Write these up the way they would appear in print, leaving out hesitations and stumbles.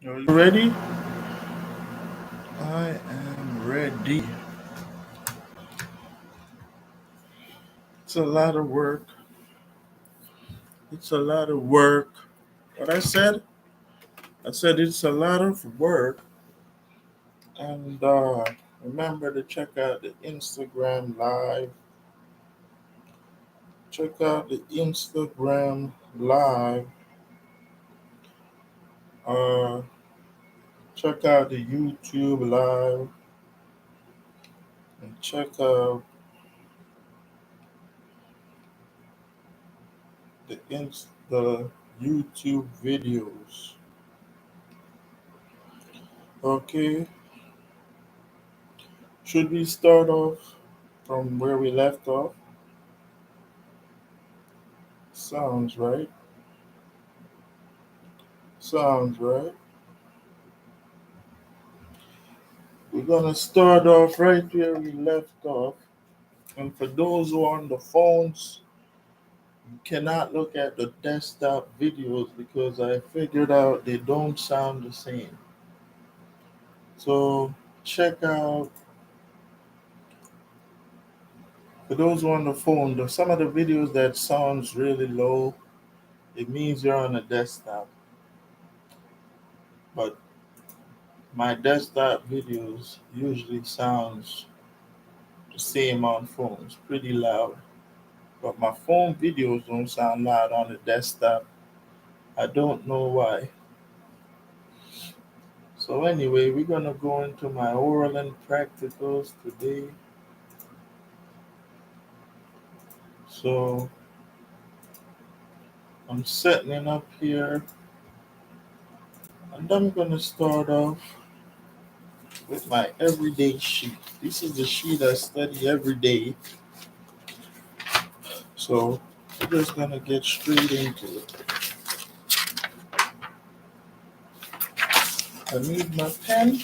Are you ready? I am ready. It's a lot of work. It's a lot of work. What I said? I said it's a lot of work. And remember to check out the Instagram live. Check out the Instagram live. Uh, check out the YouTube live. And check out the YouTube videos. Okay. Should we start off from where we left off? Sounds right. Sounds right. We're gonna start off right where we left off. And for those who are on the phones, you cannot look at the desktop videos because I figured out they don't sound the same. So check out for those who are on the phone, some of the videos that sounds really low, it means you're on a desktop. But my desktop videos usually sounds the same on phones, pretty loud. But my phone videos don't sound loud on the desktop. I don't know why. So anyway, we're gonna go into my oral and practicals today. So I'm setting it up here, and I'm gonna start off with my everyday sheet. This is the sheet I study every day. So we're just gonna get straight into it. I need my pen,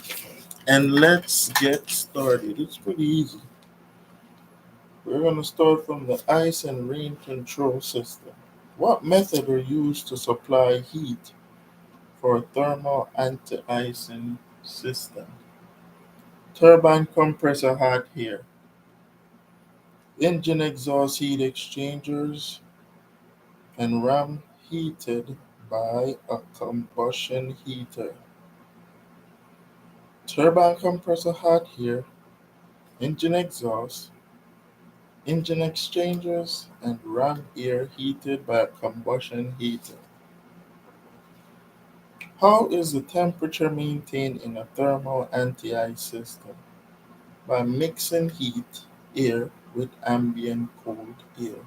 and let's get started. It's pretty easy. We're going to start from the ice and rain control system. What method are used to supply heat for a thermal anti-icing system? Turbine compressor hot air, engine exhaust heat exchangers, and ram heated by a combustion heater. Turbine compressor hot air, engine exhaust, engine exchangers, and ram air heated by a combustion heater. How is the temperature maintained in a thermal anti-ice system? By mixing heat air with ambient cold air.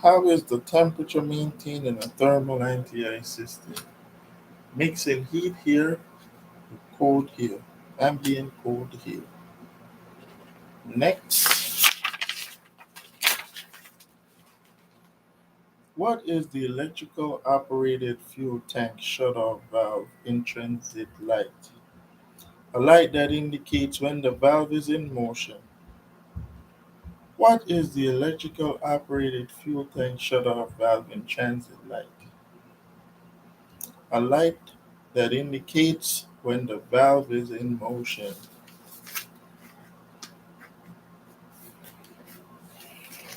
How is the temperature maintained in a thermal anti-ice system? Mixing heat air with cold air, ambient cold air. Next, what is the electrical operated fuel tank shutoff valve in transit light? A light that indicates when the valve is in motion. What is the electrical operated fuel tank shutoff valve in transit light? A light that indicates when the valve is in motion.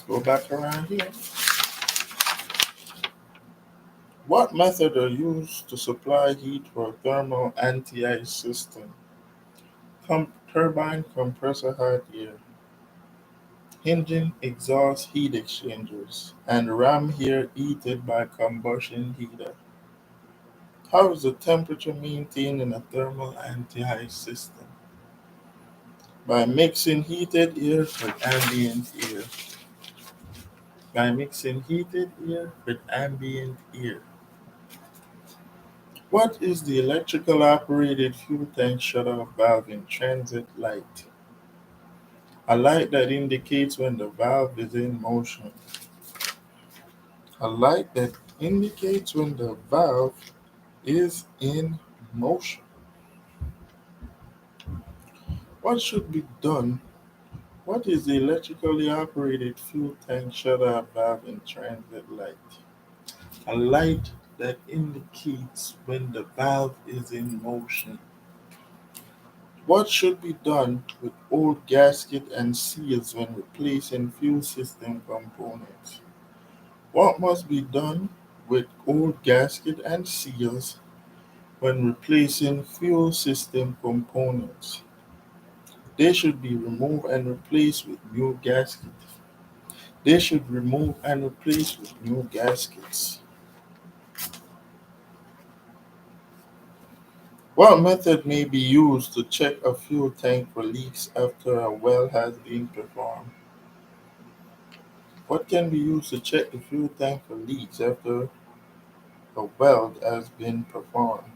Go back around here. What method are used to supply heat for a thermal anti-ice system? Turbine compressor hot air, engine exhaust heat exchangers, and ram air heated by combustion heater. How is the temperature maintained in a thermal anti-ice system? By mixing heated air with ambient air. By mixing heated air with ambient air. What is the electrical operated fuel tank shutoff valve in transit light? A light that indicates when the valve is in motion. A light that indicates when the valve is in motion. What should be done? What is the electrically operated fuel tank shutoff valve in transit light? A light that indicates when the valve is in motion. What should be done with old gasket and seals when replacing fuel system components? What must be done with old gasket and seals when replacing fuel system components? They should be removed and replaced with new gaskets. They should remove and replace with new gaskets. What method may be used to check a fuel tank for leaks after a well has been performed? What can be used to check the fuel tank for leaks after a weld has been performed?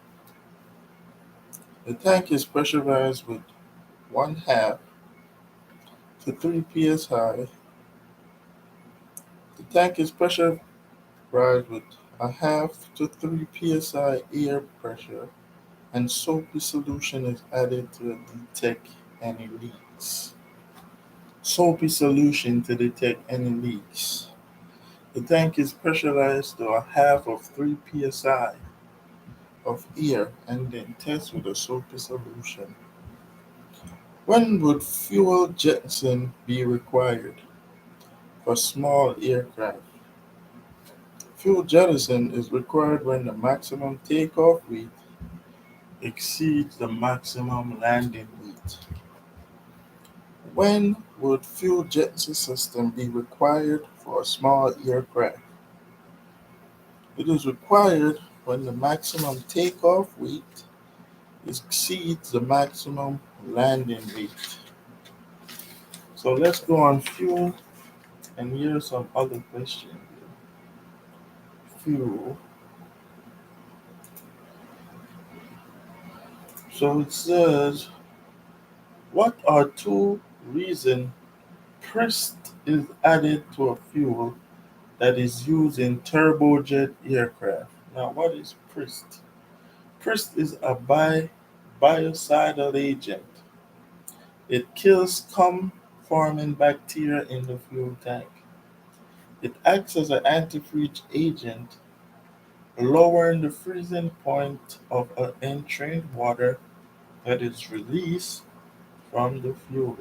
The tank is pressurized with 1/2 to 3 psi. The tank is pressurized with a half to 3 psi air pressure, and soapy solution is added to detect any leaks. Soapy solution to detect any leaks. The tank is pressurized to a half of 3 psi of air and then test with a soapy solution. When would fuel jettison be required for small aircraft? Fuel jettison is required when the maximum takeoff weight exceeds the maximum landing weight. When would fuel jettison system be required for a small aircraft? It is required when the maximum takeoff weight exceeds the maximum landing weight. So let's go on fuel, and here are some other questions. Fuel. So it says, what are two reasons Prist is added to a fuel that is used in turbojet aircraft? Now, what is Prist? Prist is a biocidal agent. It kills scum-forming bacteria in the fuel tank. It acts as an antifreeze agent, lowering the freezing point of entrained water that is released from the fuel.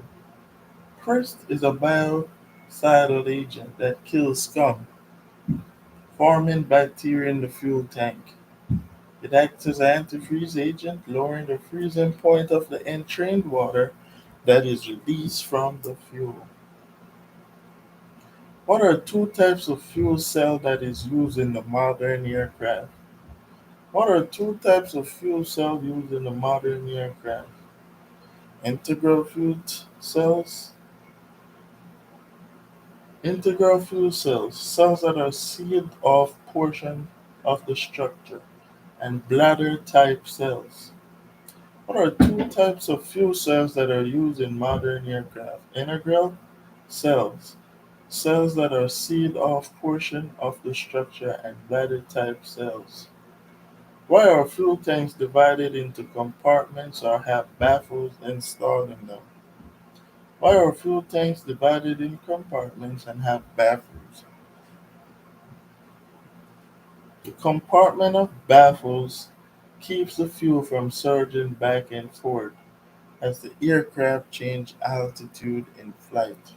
First is a biocidal agent that kills scum, forming bacteria in the fuel tank. It acts as an antifreeze agent, lowering the freezing point of the entrained water that is released from the fuel. What are two types of fuel cell that is used in the modern aircraft? What are two types of fuel cell used in the modern aircraft? Integral fuel cells. Integral fuel cells, cells that are sealed off portion of the structure, and bladder type cells. What are two types of fuel cells that are used in modern aircraft? Integral cells, cells that are sealed off portion of the structure, and bladder type cells. Why are fuel tanks divided into compartments or have baffles installed in them? Why are fuel tanks divided in compartments and have baffles? The compartment of baffles keeps the fuel from surging back and forth as the aircraft change altitude in flight.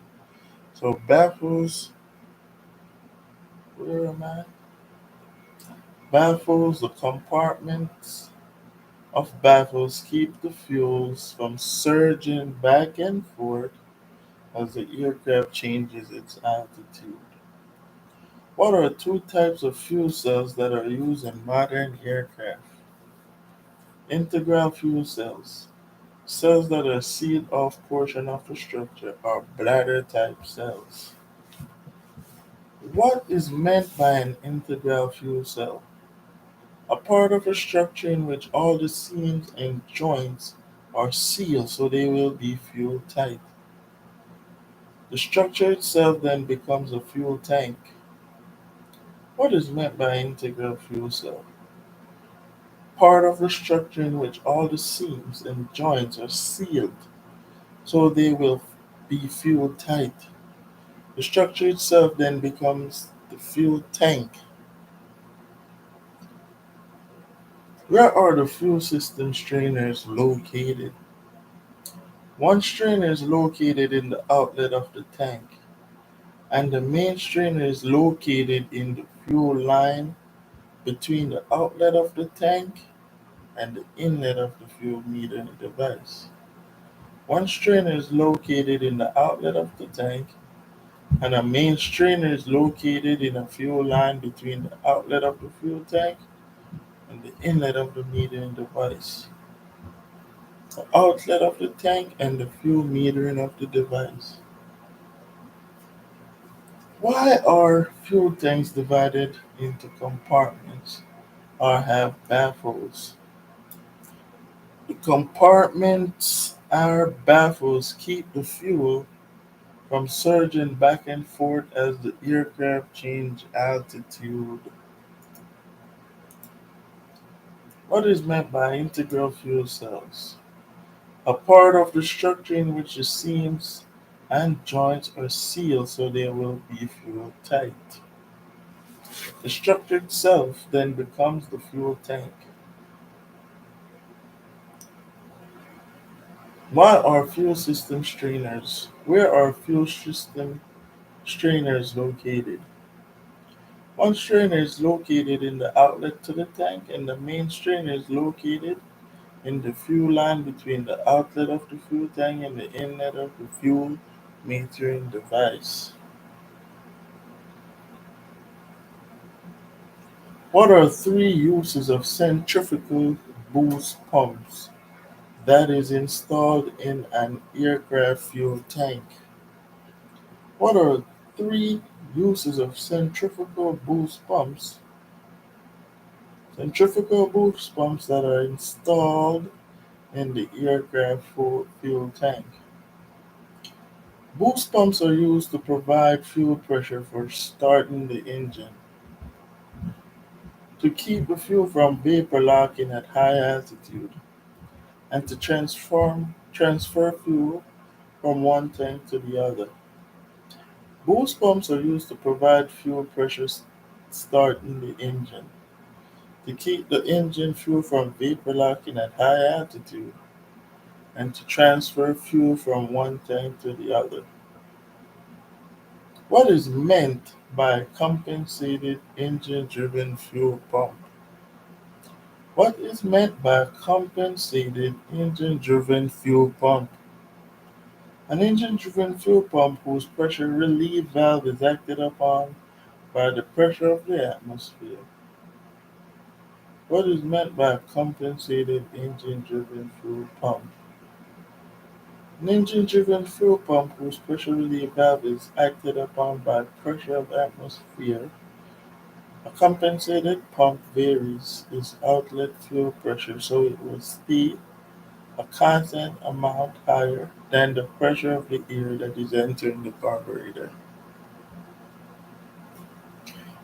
So baffles, where am I? Baffles, the compartments of baffles keep the fuels from surging back and forth as the aircraft changes its altitude. What are two types of fuel cells that are used in modern aircraft? Integral fuel cells, cells that are sealed off portion of the structure, are bladder type cells. What is meant by an integral fuel cell? A part of a structure in which all the seams and joints are sealed so they will be fuel tight. The structure itself then becomes a fuel tank. What is meant by integral fuel cell? Part of the structure in which all the seams and joints are sealed so they will be fuel tight. The structure itself then becomes the fuel tank. Where are the fuel system strainers located? One strainer is located in the outlet of the tank, and the main strainer is located in the fuel line between the outlet of the tank and the inlet of the fuel metering device. One strainer is located in the outlet of the tank, and a main strainer is located in a fuel line between the outlet of the fuel tank and the inlet of the metering device. The outlet of the tank and the fuel metering of the device. Why are fuel tanks divided into compartments or have baffles? The compartments or baffles keep the fuel from surging back and forth as the aircraft change altitude. What is meant by integral fuel cells? A part of the structure in which the seams and joints are sealed so they will be fuel tight. The structure itself then becomes the fuel tank. Why are fuel system strainers? Where are fuel system strainers located? One strainer is located in the outlet to the tank, and the main strainer is located in the fuel line between the outlet of the fuel tank and the inlet of the fuel metering device. What are three uses of centrifugal boost pumps that is installed in an aircraft fuel tank? What are three uses of centrifugal boost pumps that are installed in the aircraft fuel tank? Boost pumps are used to provide fuel pressure for starting the engine, to keep the fuel from vapor locking at high altitude, and to transfer fuel from one tank to the other. Boost pumps are used to provide fuel pressure starting the engine, to keep the engine fuel from vapor locking at high altitude, and to transfer fuel from one tank to the other. What is meant by compensated engine driven fuel pump? What is meant by compensated engine driven fuel pump? An engine driven fuel pump whose pressure relief valve is acted upon by the pressure of the atmosphere. What is meant by a compensated engine driven fuel pump? An engine driven fuel pump whose pressure relief valve is acted upon by pressure of atmosphere. A compensated pump varies its outlet fuel pressure so it will stay a constant amount higher than the pressure of the air that is entering the carburetor.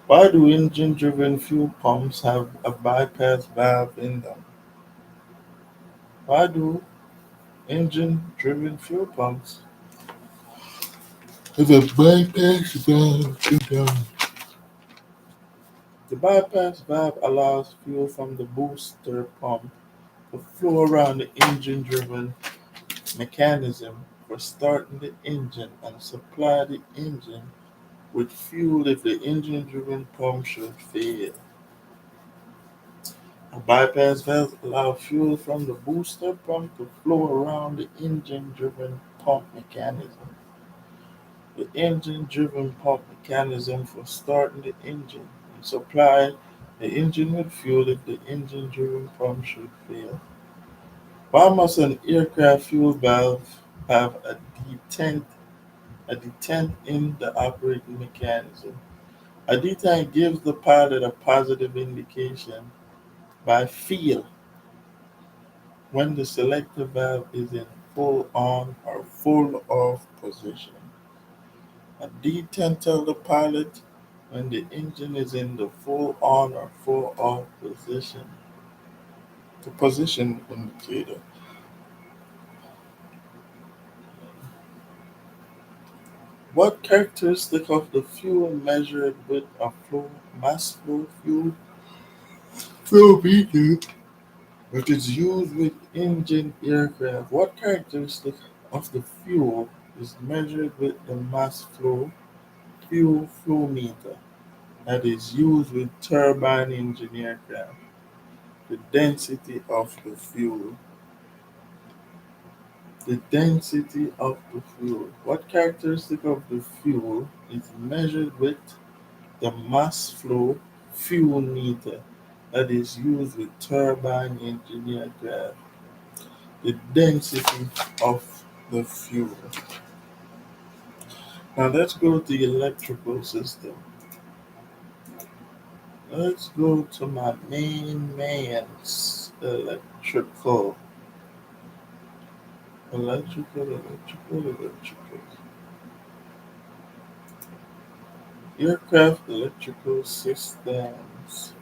Why do engine driven fuel pumps have a bypass valve in them? Why do engine driven fuel pumps have a bypass valve in them? The bypass valve allows fuel from the booster pump to flow around the engine driven mechanism for starting the engine and supply the engine with fuel if the engine driven pump should fail. A bypass valve allows fuel from the booster pump to flow around the engine driven pump mechanism. The engine driven pump mechanism for starting the engine and supply the engine with fuel if the engine driven pump should fail. Why must an aircraft fuel valve have a detent in the operating mechanism? A detent gives the pilot a positive indication by feel when the selector valve is in full on or full off position. A detent tells the pilot when the engine is in the full on or full off position. The position indicator. What characteristic of the fuel measured with a flow mass flow fuel meter which is used with engine aircraft. What characteristic of the fuel is measured with the mass flow fuel flow meter that is used with turbine engine aircraft? The density of the fuel. The density of the fuel. What characteristic of the fuel is measured with the mass flow fuel meter that is used with turbine engine aircraft? The density of the fuel. Now let's go to the electrical system. Let's go to my main man's electrical. Aircraft electrical systems.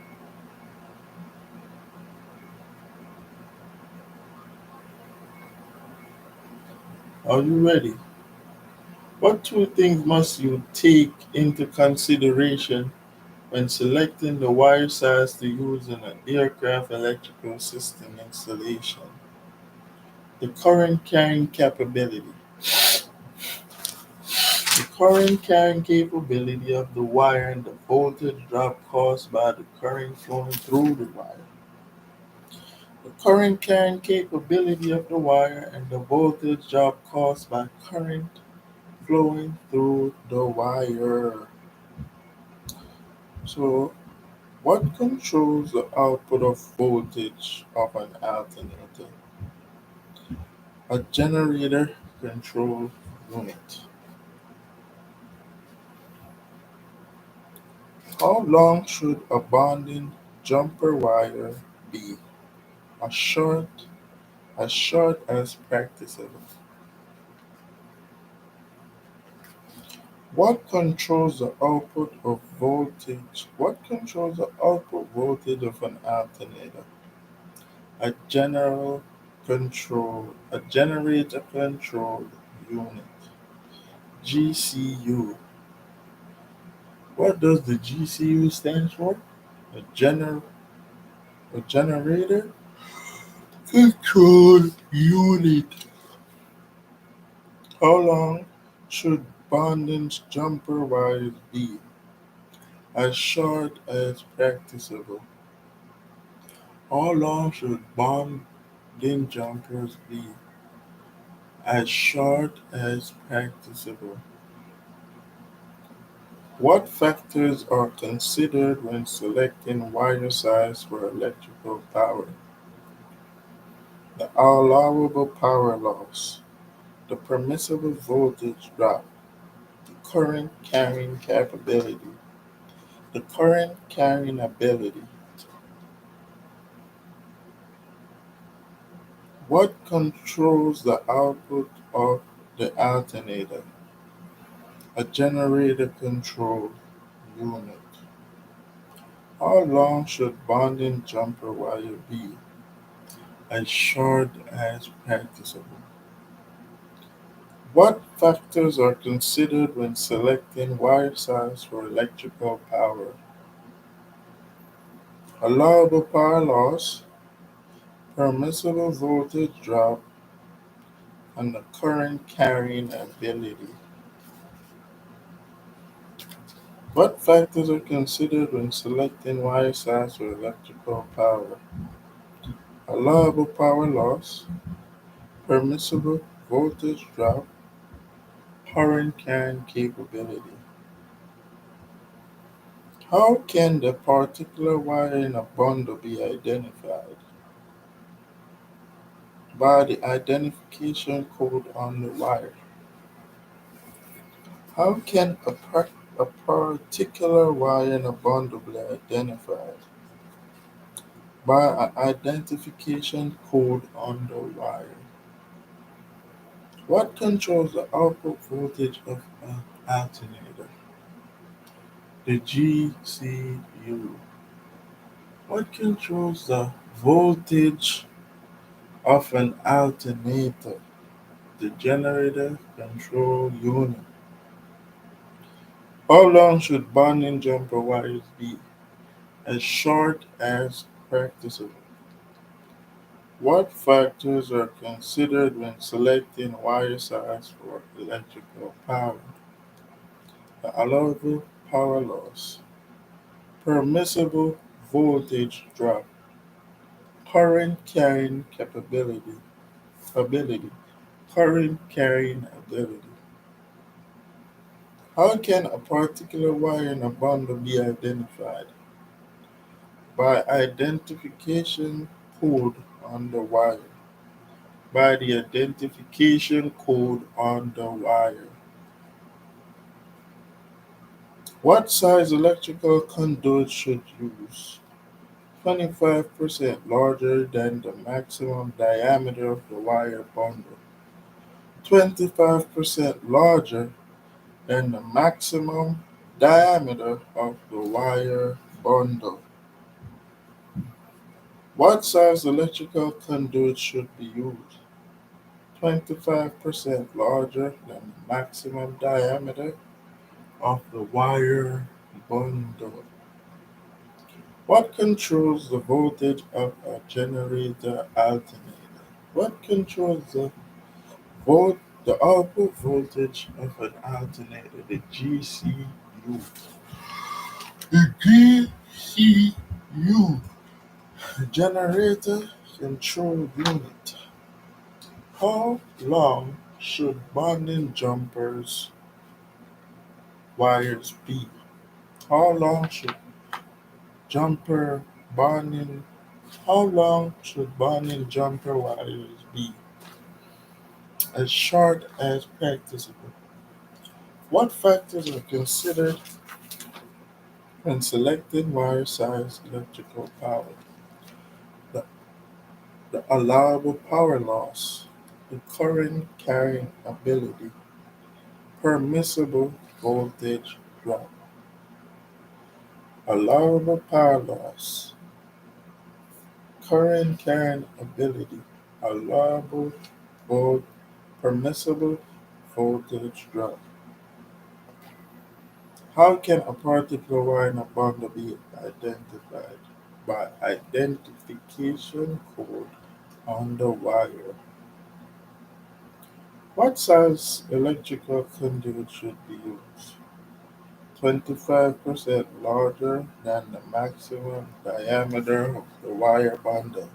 Are you ready? What two things must you take into consideration when selecting the wire size to use in an aircraft electrical system installation? The current carrying capability. The current carrying capability of the wire and the voltage drop caused by the current flowing through the wire. The current carrying capability of the wire and the voltage drop caused by current flowing through the wire. So, what controls the output of voltage of an alternator? A generator control unit. How long should a bonding jumper wire be? As short as short as practicable. What controls the output of voltage? What controls the output voltage of an alternator? A generator control unit. GCU. What does the GCU stand for? A gener a generator control unit. How long should bonding jumper wires be? As short as practicable. How long should bonding jumpers be? As short as practicable. What factors are considered when selecting wire size for electrical power? The allowable power loss, the permissible voltage drop, the current carrying capability, the current carrying ability. What controls the output of the alternator? A generator control unit. How long should bonding jumper wire be? As short as practicable. What factors are considered when selecting wire size for electrical power? Allowable power loss, permissible voltage drop, and the current carrying ability. What factors are considered when selecting wire size for electrical power? Allowable power loss, permissible voltage drop, current carrying capability. How can the particular wire in a bundle be identified? By the identification code on the wire. How can a particular wire in a bundle be identified? By an identification code on the wire. What controls the output voltage of an alternator? The GCU. What controls the voltage of an alternator? The generator control unit. How long should bonding jumper wires be? As short as practicable. What factors are considered when selecting wire size for electrical power? The allowable power loss, permissible voltage drop, current carrying ability, current carrying ability. How can a particular wire in a bundle be identified? By identification code on the wire. By the identification code on the wire. What size electrical conduit should use? 25% larger than the maximum diameter of the wire bundle. 25% larger than the maximum diameter of the wire bundle. What size electrical conduit should be used? 25% larger than the maximum diameter of the wire bundle. What controls the voltage of a generator alternator? What controls the output voltage of an alternator? The GCU. The GCU. Generator control unit. How long should bonding jumpers wires be? How long should jumper bonding how long should bonding jumper wires be? As short as practicable. What factors are considered when selecting wire size electrical power? The, the allowable power loss, the current carrying ability, permissible voltage drop, allowable power loss, current carrying ability, allowable volt, permissible voltage drop. How can a particular wire in a bundle be identified? By identification code on the wire. What size electrical conduit should be used? 25% larger than the maximum diameter of the wire bundle.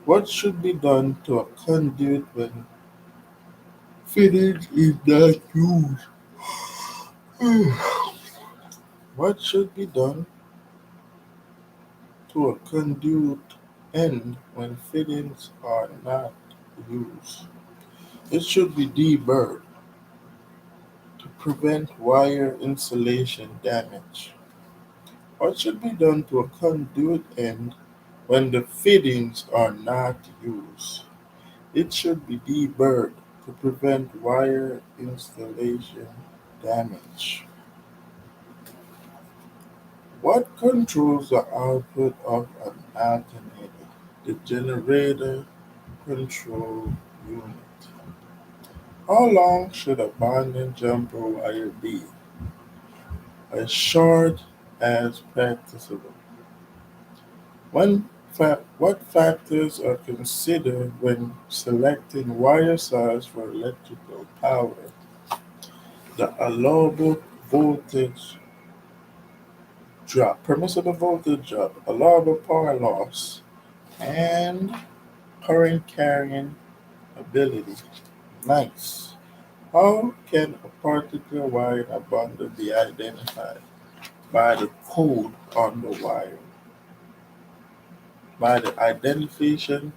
What should be done to a conduit when fitting is not used? What should be done to a conduit end when fittings are not used? It should be deburred to prevent wire insulation damage. What should be done to a conduit end when the fittings are not used? It should be deburred to prevent wire installation damage. What controls the output of an alternator? The generator control unit. How long should a bonding jumper wire be? As short as practicable. What factors are considered when selecting wire size for electrical power? The allowable voltage drop, permissible voltage drop, allowable power loss, and current carrying ability. Nice. How can a particular wire in a bundle be identified? By the code on the wire, by the identification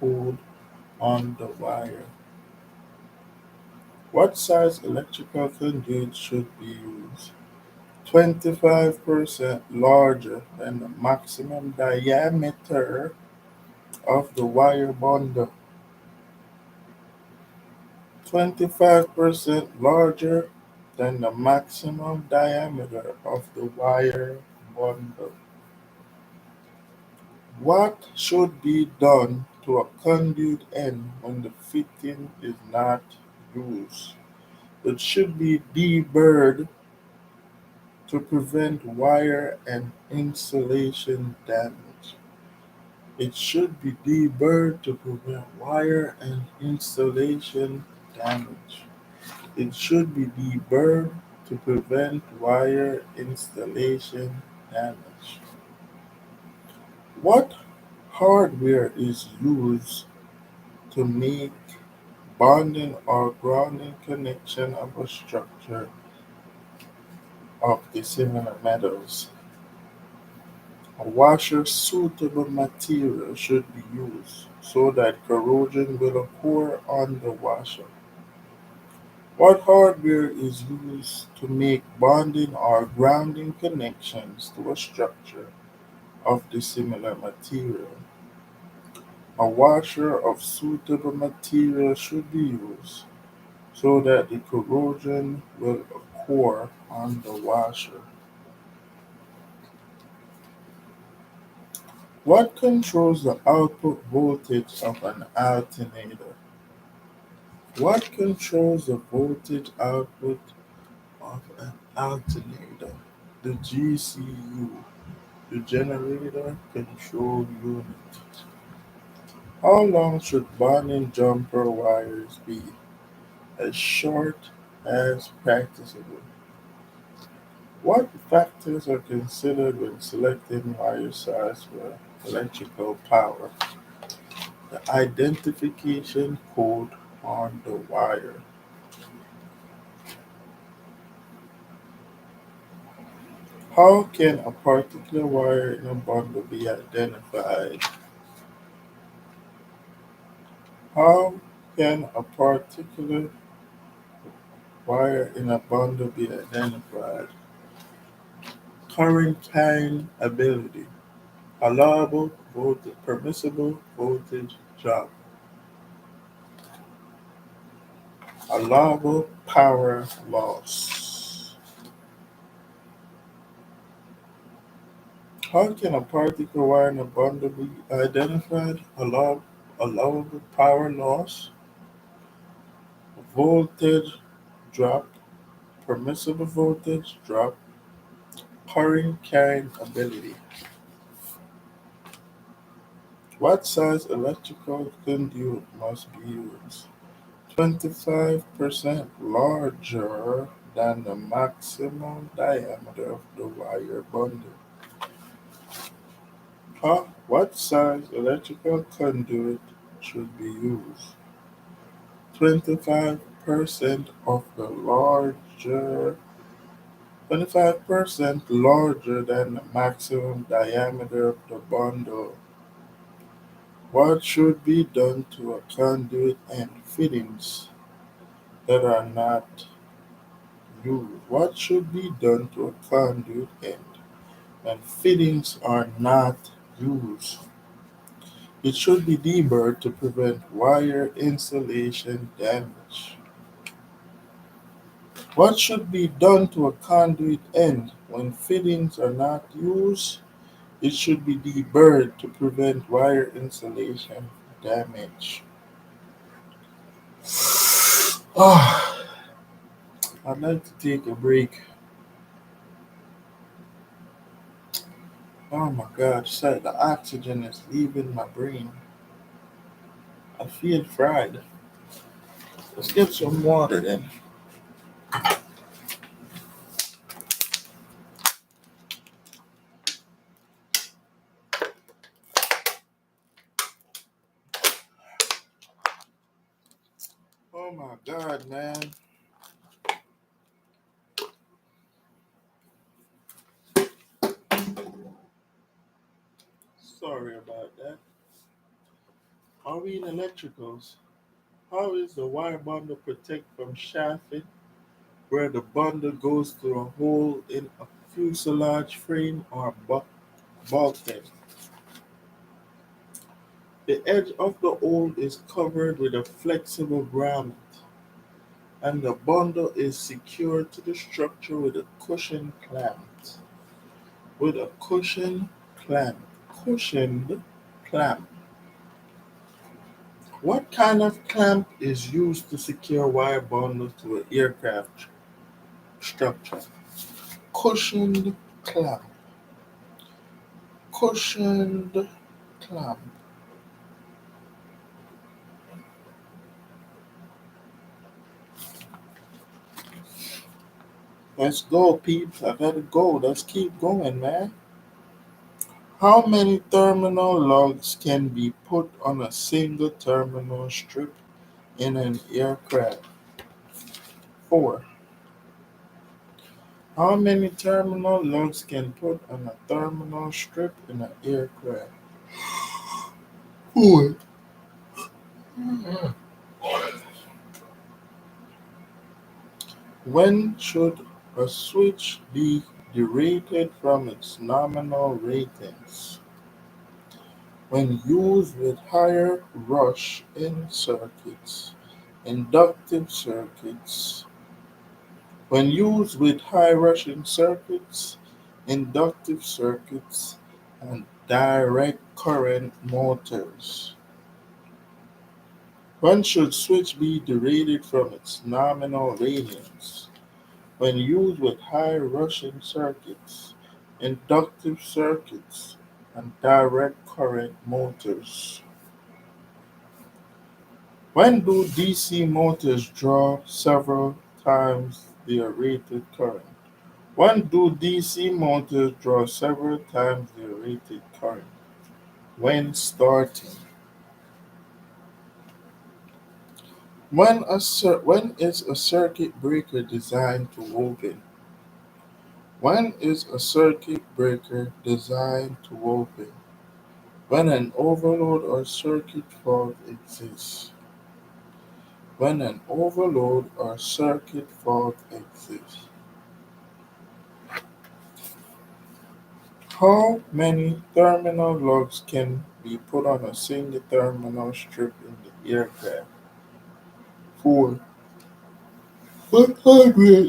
code on the wire. What size electrical conduit should be used? 25% larger than the maximum diameter of the wire bundle. 25% larger than the maximum diameter of the wire bundle. What should be done to a conduit end when the fitting is not used? It should be deburred to prevent wire and insulation damage. It should be deburred to prevent wire and insulation damage. It should be deburred to prevent wire installation damage. What hardware is used to make bonding or grounding connection of a structure of the similar metals? A washer suitable material should be used so that corrosion will occur on the washer. What hardware is used to make bonding or grounding connections to a structure of dissimilar material? A washer of suitable material should be used so that the corrosion will occur on the washer. What controls the output voltage of an alternator? What controls the voltage output of an alternator? The GCU, the generator control unit. How long should bonding jumper wires be? As short as practicable. What factors are considered when selecting wire size for electrical power? The identification code on the wire. How can a particular wire in a bundle be identified? How can a particular wire in a bundle be identified? Current carrying ability, allowable voltage, permissible voltage drop, allowable power loss. How can a particular wire in a bundle be identified? Allowable power loss, voltage drop, permissible voltage drop, current carrying ability. What size electrical conduit must be used? 25% larger than the maximum diameter of the wire bundle. What size electrical conduit should be used? 25% of the larger 25% larger than the maximum diameter of the bundle. What should be done to a conduit and fittings that are not used? What should be done to a conduit end when fittings are not used? It should be deburred to prevent wire insulation damage. What should be done to a conduit end when fittings are not used? It should be deburred to prevent wire insulation damage. Oh, I'd like to take a break. Oh my God, sorry, the oxygen is leaving my brain. I feel fried. Let's get some water then. Oh my God, man. Sorry about that. Are we in electricals? How is the wire bundle protect from shafting where the bundle goes through a hole in a fuselage frame or bulkhead? The edge of the hole is covered with a flexible garment, and the bundle is secured to the structure with a cushion clamp. With a cushioned clamp. What kind of clamp is used to secure wire bundles to an aircraft structure? Cushioned clamp. Cushioned clamp. Let's go, peeps. I gotta go. Let's keep going, man. How many terminal logs can be put on a single terminal strip in an aircraft? Four. How many terminal logs can put on a terminal strip in an aircraft? Four. When should a switch be derated from its nominal ratings? When used with higher rush in circuits, inductive circuits. When used with high rushing circuits, inductive circuits, and direct current motors. When should switch be derated from its nominal ratings? When used with high rushing circuits, inductive circuits, and direct current motors. When do DC motors draw several times their rated current? When do DC motors draw several times their rated current? When starting. When is a circuit breaker designed to open? When is a circuit breaker designed to open? When an overload or circuit fault exists. When an overload or circuit fault exists. How many terminal logs can be put on a single terminal strip in the aircraft? Four. What hardware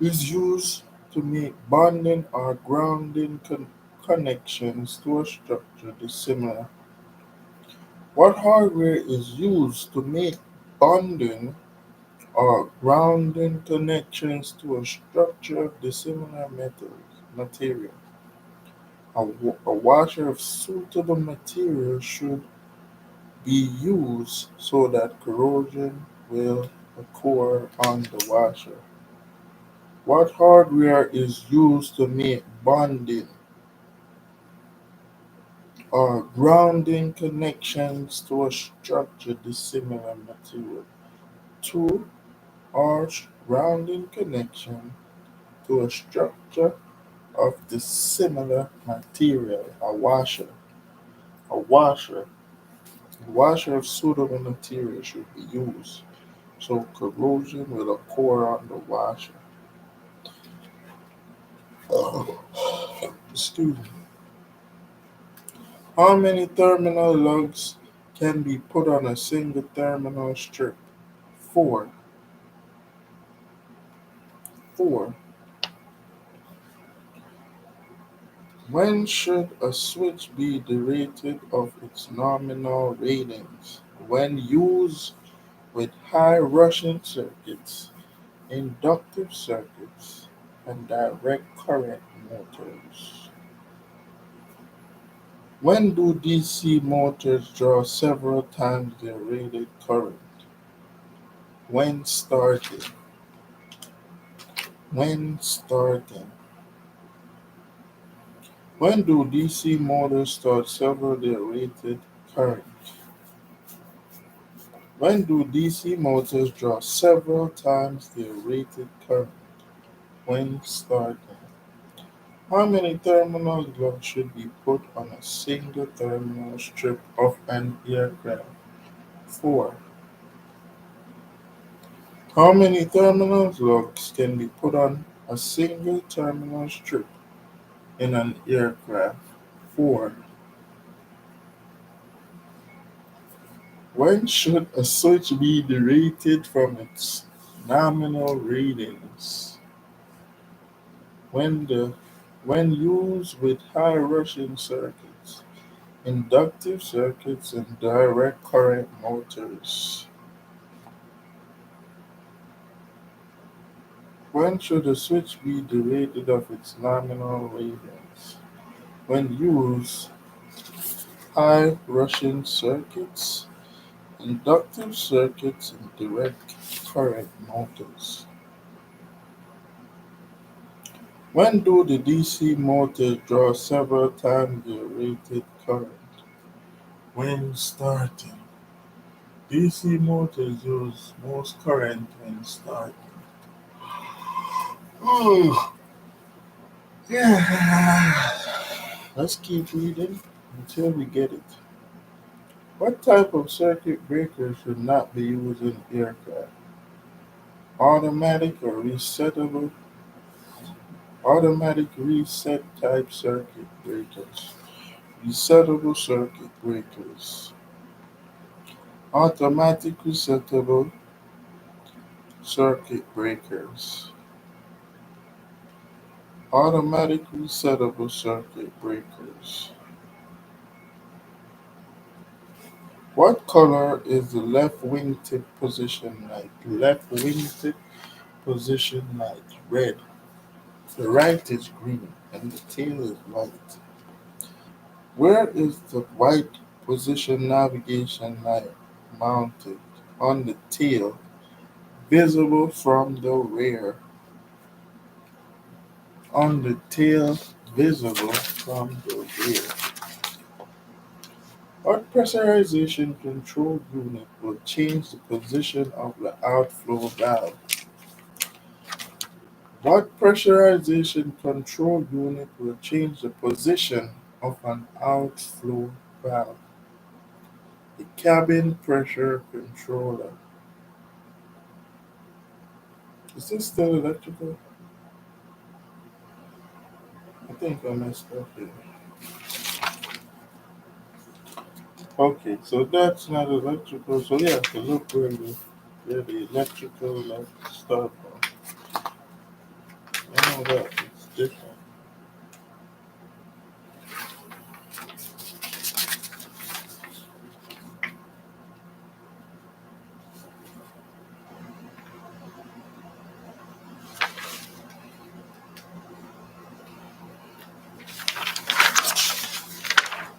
is used to make bonding or grounding connections to a structure dissimilar? What hardware is used to make bonding or grounding connections to a structure of dissimilar material? A washer of suitable material should be used so that corrosion will occur on the washer. What hardware is used to make bonding or grounding connections to a structure dissimilar material? Two are grounding connection to a structure of dissimilar material. A washer of suitable material should be used so corrosion will occur on the washer. Excuse me. How many terminal lugs can be put on a single terminal strip? Four. Four. When should a switch be derated of its nominal ratings? When used with high rushing circuits, inductive circuits, and direct current motors. When do DC motors draw several times their rated current? When starting. When starting. When do DC motors start several their rated current? When do DC motors draw several times their rated current? When starting. How many terminal lugs should be put on a single terminal strip of an aircraft? Four. How many terminal lugs can be put on a single terminal strip in an aircraft? Four. When should a switch be derated from its nominal readings? When the when used with high rushing circuits, inductive circuits, and direct current motors. When should a switch be derated of its nominal wavelengths? When used high rushing circuits, inductive circuits, and direct current motors. When do the DC motors draw several times their rated current? When starting. DC motors use most current when starting. Oh, yeah. Let's keep reading until we get it. What type of circuit breaker should not be used in aircraft? Automatic or resettable? Automatic reset type circuit breakers. Resettable circuit breakers. Automatic resettable circuit breakers. Automatic resettable circuit breakers. What color is the left wingtip position light? Left wingtip position light. Red. The right is green and the tail is white. Where is the white position navigation light mounted? On the tail, visible from the rear. On the tail, visible from the rear. What pressurization control unit will change the position of the outflow valve? What pressurization control unit will change the position of an outflow valve? The cabin pressure controller. Is this still electrical? I think I messed up here. Okay, so that's not electrical. So yeah, so look where the electrical left start from. I know that it's different.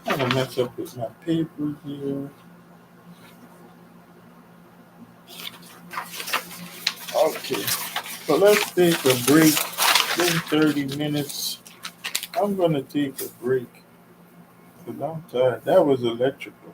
I'm gonna mess up with my paper here. Okay, so let's take a break. In 30 minutes, I'm gonna take a break because I'm tired. That was electrical.